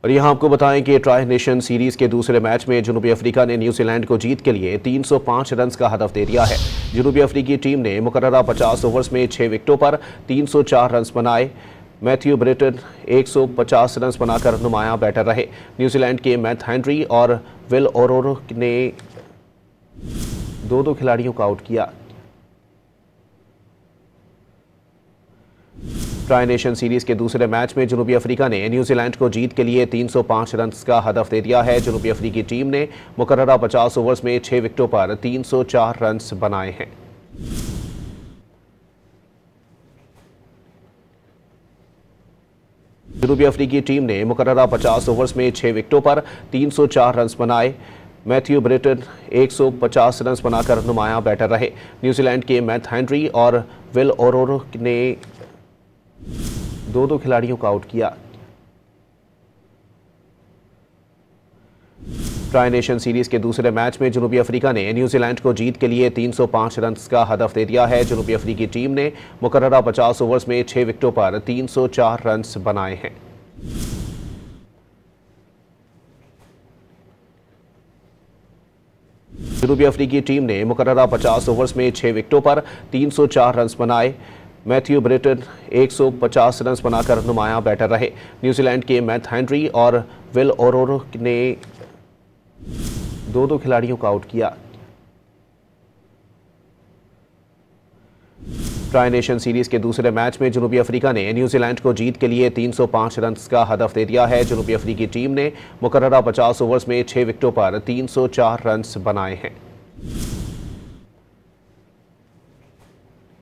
और यहाँ आपको बताएं कि ट्राई नेशन सीरीज के दूसरे मैच में जनूबी अफ्रीका ने न्यूजीलैंड को जीत के लिए 305 रन का हदफ दे दिया है। जनूबी अफ्रीकी टीम ने मुकर्ररा 50 ओवर्स में 6 विकेटों पर 304 रन बनाए। मैथ्यू ब्रिटन 150 रन बनाकर नुमायां बैटर रहे। न्यूजीलैंड के मैथ हेनरी और विल ओरोरो ने दो खिलाड़ियों को आउट किया। ट्राई नेशन सीरीज के दूसरे मैच में जनूबी अफ्रीका ने न्यूजीलैंड को जीत के लिए 305 रन का हदफ दे दिया है। जनूबी अफ्रीकी टीम ने मुकर्ररा 50 ओवर्स में 6 विकेटों पर 304 रन बनाए हैं। जनूबी अफ्रीकी टीम ने मुकर्ररा 50 ओवर्स में 6 विकेटों पर 304 रन बनाए। मैथ्यू ब्रिटन 150 रन बनाकर नुमायां बैटर रहे। न्यूजीलैंड के मैथ हेनरी और विल ओरोरो ने दो खिलाड़ियों को आउट किया। ट्राई नेशन सीरीज के दूसरे मैच में जनूबी अफ्रीका ने न्यूजीलैंड को जीत के लिए 305 रन का हदफ दे दिया है। जनूबी अफ्रीकी टीम ने मुकर्ररा 50 ओवर्स में 6 विकेटों पर 304 रन बनाए हैं। जनूबी अफ्रीकी टीम ने मुकर्ररा 50 ओवर्स में 6 विकेटों पर 304 रन बनाए। मैथ्यू ब्रिटन 150 रन बनाकर नुमायां बैटर रहे। न्यूजीलैंड के मैथ हेनरी और विल ओरोरो ने दो खिलाड़ियों को आउट किया। ट्राई नेशन सीरीज के दूसरे मैच में जनूबी अफ्रीका ने न्यूजीलैंड को जीत के लिए 305 रन का हदफ दे दिया है। जनूबी अफ्रीकी टीम ने मुकर्ररा 50 ओवर्स में 6 विकेटों पर 304 रन बनाए हैं।